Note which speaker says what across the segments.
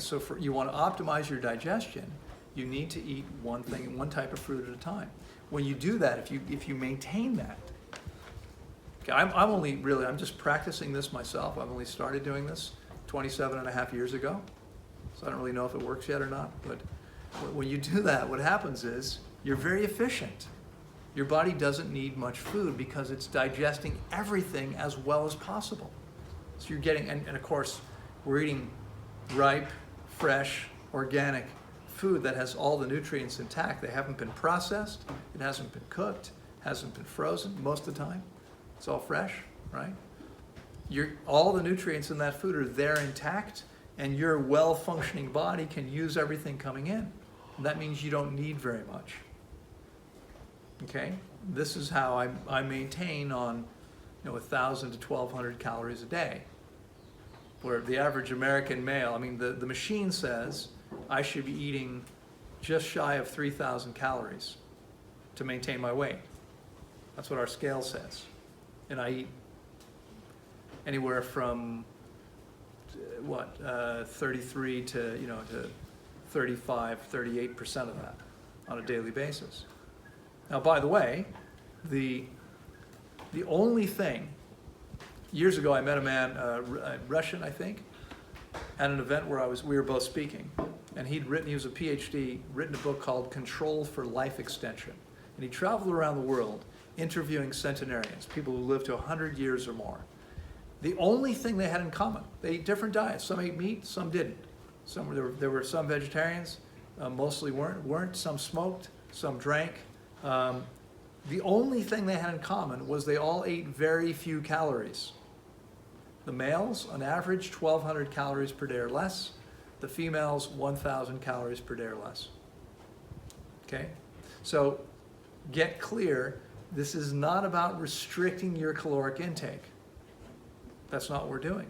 Speaker 1: so you want to optimize your digestion, you need to eat one thing, one type of fruit at a time. When you do that, if you maintain that, okay, I'm just practicing this myself. I've only started doing this 27 and a half years ago, so I don't really know if it works yet or not, but when you do that, what happens is you're very efficient. Your body doesn't need much food because it's digesting everything as well as possible. So you're getting, and of course, we're eating ripe, fresh, organic food that has all the nutrients intact. They haven't been processed, it hasn't been cooked, hasn't been frozen most of the time. It's all fresh, right? All the nutrients in that food are there intact, and your well-functioning body can use everything coming in. And that means you don't need very much. Okay? This is how I maintain on 1,000 to 1,200 calories a day. Where the average American male, the machine says I should be eating just shy of 3,000 calories to maintain my weight. That's what our scale says. And I eat anywhere from 33 to 35, 38% of that on a daily basis. Now, by the way, the only thing, years ago I met a man, Russian I think, at an event where we were both speaking, and he was a PhD, written a book called Control for Life Extension. And he traveled around the world interviewing centenarians, people who lived to 100 years or more. The only thing they had in common, they ate different diets. Some ate meat, some didn't. There were some vegetarians, mostly weren't. Some smoked, some drank. The only thing they had in common was they all ate very few calories. The males, on average, 1,200 calories per day or less. The females, 1,000 calories per day or less. Okay? So get clear, this is not about restricting your caloric intake. That's not what we're doing.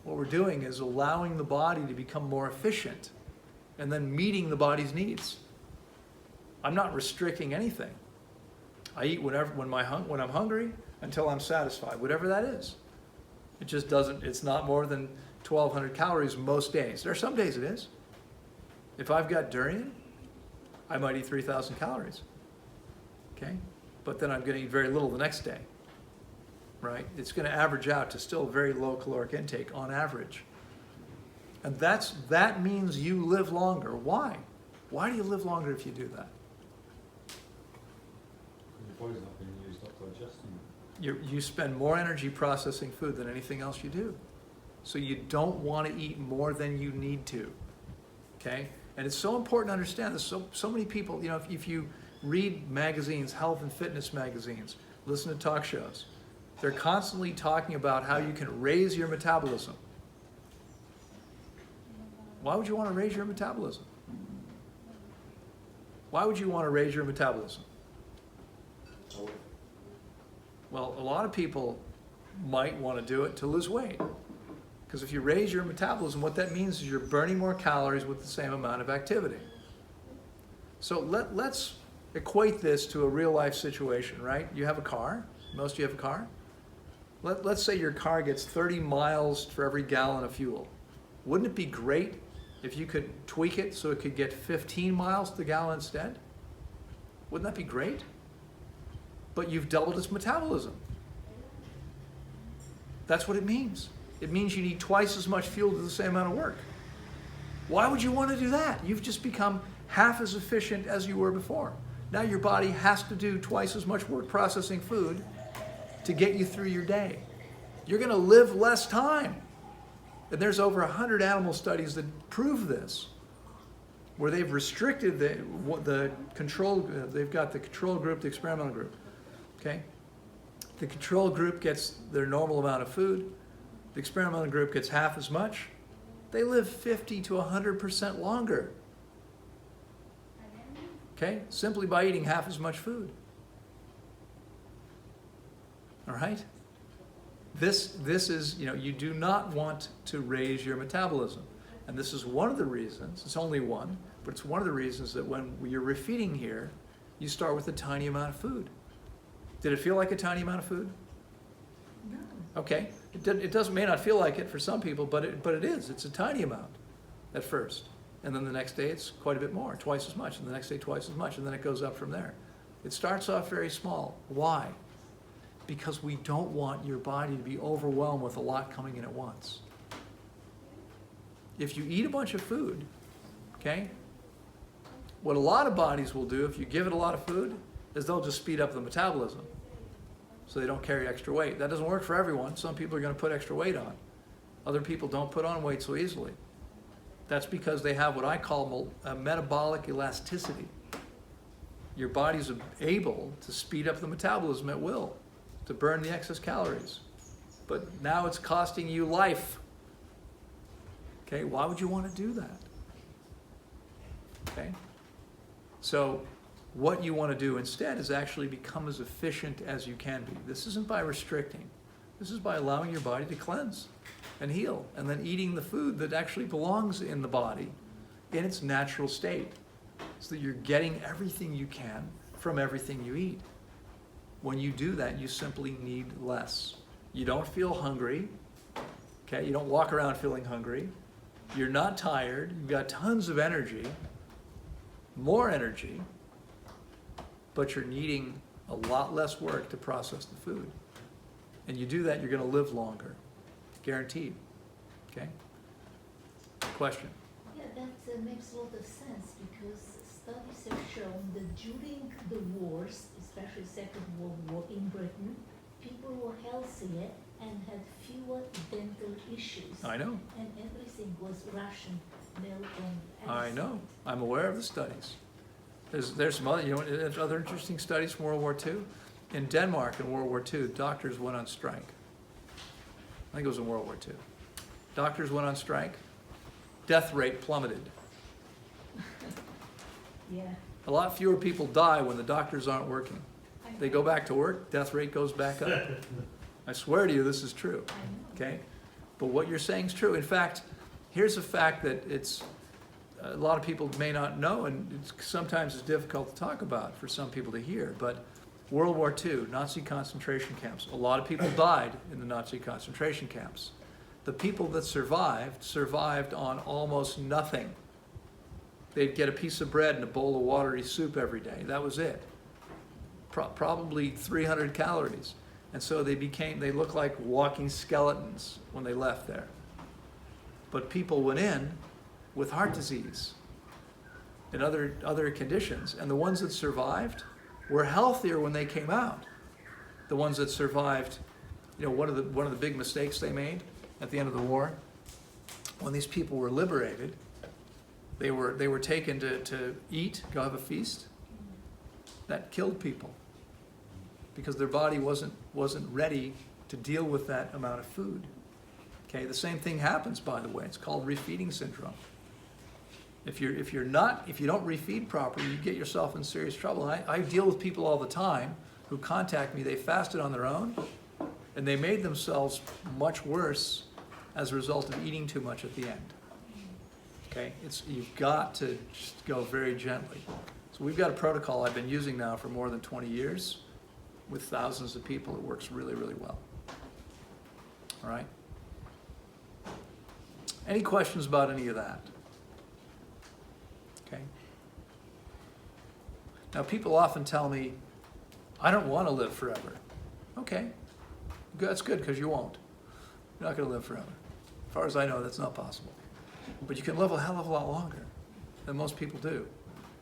Speaker 1: What we're doing is allowing the body to become more efficient and then meeting the body's needs. I'm not restricting anything. I eat when I'm hungry until I'm satisfied, whatever that is. It's not more than 1,200 calories most days. There are some days it is. If I've got durian, I might eat 3,000 calories. Okay? But then I'm going to eat very little the next day. Right? It's going to average out to still very low caloric intake on average. And that means you live longer. Why? Why do you live longer if you do that?
Speaker 2: Your body's not being used up digesting it.
Speaker 1: You spend more energy processing food than anything else you do. So you don't want to eat more than you need to. Okay? And it's so important to understand this. So many people, if you read magazines, health and fitness magazines, listen to talk shows, they're constantly talking about how you can raise your metabolism. Why would you want to raise your metabolism? Why would you want to raise your metabolism? Well, a lot of people might want to do it to lose weight. Because if you raise your metabolism, what that means is you're burning more calories with the same amount of activity. So let's equate this to a real life situation, right? You have a car. Most of you have a car. Let's say your car gets 30 miles for every gallon of fuel. Wouldn't it be great if you could tweak it so it could get 15 miles to the gallon instead? Wouldn't that be great? But you've doubled its metabolism. That's what it means. It means you need twice as much fuel to do the same amount of work. Why would you want to do that? You've just become half as efficient as you were before. Now your body has to do twice as much work processing food to get you through your day. You're going to live less time. And there's over 100 animal studies that prove this, where they've restricted the control, they've got the control group, the experimental group. Okay? The control group gets their normal amount of food. The experimental group gets half as much. They live 50 to 100% longer. Okay? Simply by eating half as much food. All right? This is, you do not want to raise your metabolism. And this is one of the reasons, it's only one, but it's one of the reasons that when you're refeeding here, you start with a tiny amount of food. Did it feel like a tiny amount of food?
Speaker 3: No.
Speaker 1: Okay. It may not feel like it for some people, but it is. It's a tiny amount. at first. And then the next day it's quite a bit more, twice as much, and the next day twice as much, and then it goes up from there. It starts off very small. Why? Because we don't want your body to be overwhelmed with a lot coming in at once. If you eat a bunch of food, okay, what a lot of bodies will do if you give it a lot of food is they'll just speed up the metabolism so they don't carry extra weight. That doesn't work for everyone. Some people are going to put extra weight on. Other people don't put on weight so easily. That's because they have what I call a metabolic elasticity. Your body's able to speed up the metabolism at will, to burn the excess calories. But now it's costing you life. Okay, why would you want to do that? Okay, so what you want to do instead is actually become as efficient as you can be. This isn't by restricting. This is by allowing your body to cleanse and heal, and then eating the food that actually belongs in the body in its natural state, so that you're getting everything you can from everything you eat. When you do that, you simply need less. You don't feel hungry, okay? You don't walk around feeling hungry. You're not tired. You've got tons of energy, more energy, but you're needing a lot less work to process the food. And you do that, you're going to live longer. Guaranteed. Okay? Question?
Speaker 3: Yeah, that makes a lot of sense, because studies have shown that during the wars, especially Second World War in Britain, people were healthier and had fewer dental issues.
Speaker 1: I know.
Speaker 3: And everything was ration, milk, and
Speaker 1: I know. I'm aware of the studies. There's some other, there's other interesting studies from World War II. In Denmark in World War II, doctors went on strike. I think it was in World War II. Doctors went on strike. Death rate plummeted.
Speaker 3: Yeah.
Speaker 1: A lot fewer people die when the doctors aren't working. They go back to work, death rate goes back up. I swear to you, this is true. Okay? But what you're saying is true. In fact, here's a fact that a lot of people may not know, and sometimes it's difficult to talk about for some people to hear, but World War II, Nazi concentration camps. A lot of people died in the Nazi concentration camps. The people that survived on almost nothing. They'd get a piece of bread and a bowl of watery soup every day. That was it. Probably 300 calories. And so they looked like walking skeletons when they left there. But people went in with heart disease and other conditions, and the ones that survived were healthier when they came out. The ones that survived, one of the big mistakes they made at the end of the war, when these people were liberated, they were taken to eat, go have a feast. That killed people because their body wasn't ready to deal with that amount of food. Okay, the same thing happens, by the way. It's called refeeding syndrome. If you don't refeed properly, you get yourself in serious trouble. And I deal with people all the time who contact me. They fasted on their own, and they made themselves much worse as a result of eating too much at the end. Okay, you've got to just go very gently. So we've got a protocol I've been using now for more than 20 years with thousands of people. It works really, really well. All right. Any questions about any of that? Okay. Now, people often tell me, I don't want to live forever. Okay, that's good, because you won't. You're not going to live forever. As far as I know, that's not possible. But you can live a hell of a lot longer than most people do.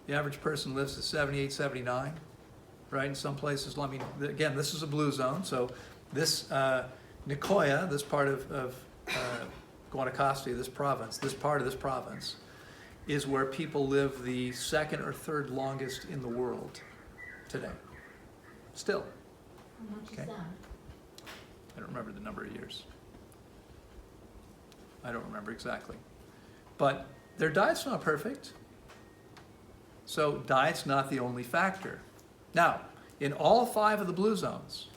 Speaker 1: The average person lives to 78, 79, right? In some places, I mean, again, this is a blue zone, so this Nicoya, this part of Guanacaste, this part of this province, is where people live the second or third longest in the world today. Still.
Speaker 3: How much
Speaker 1: Okay.
Speaker 3: is that?
Speaker 1: I don't remember the number of years. I don't remember exactly. But their diet's not perfect. So diet's not the only factor. Now, in all 5 of the blue zones,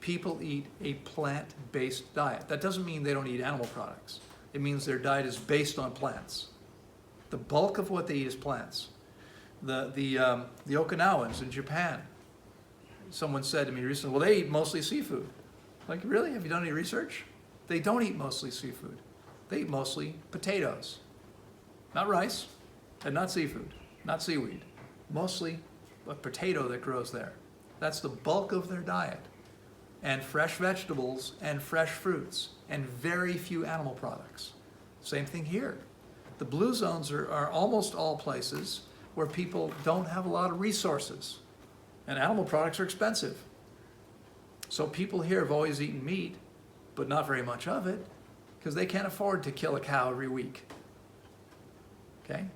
Speaker 1: people eat a plant-based diet. That doesn't mean they don't eat animal products. It means their diet is based on plants. The bulk of what they eat is plants. The Okinawans in Japan, someone said to me recently, well, they eat mostly seafood. Like, really? Have you done any research? They don't eat mostly seafood. They eat mostly potatoes. Not rice, and not seafood, not seaweed. Mostly a potato that grows there. That's the bulk of their diet. And fresh vegetables and fresh fruits and very few animal products. Same thing here. The blue zones are almost all places where people don't have a lot of resources. And animal products are expensive. So people here have always eaten meat, but not very much of it, because they can't afford to kill a cow every week. Okay?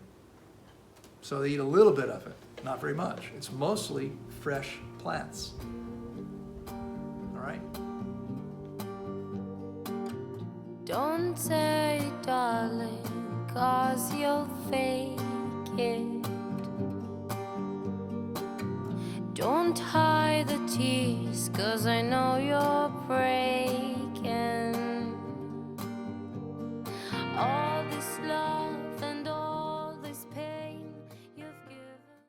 Speaker 1: So they eat a little bit of it, not very much. It's mostly fresh plants. All right?
Speaker 4: Don't say, darling, 'cause you'll fake it. Don't hide the tears, 'cause I know you're brave.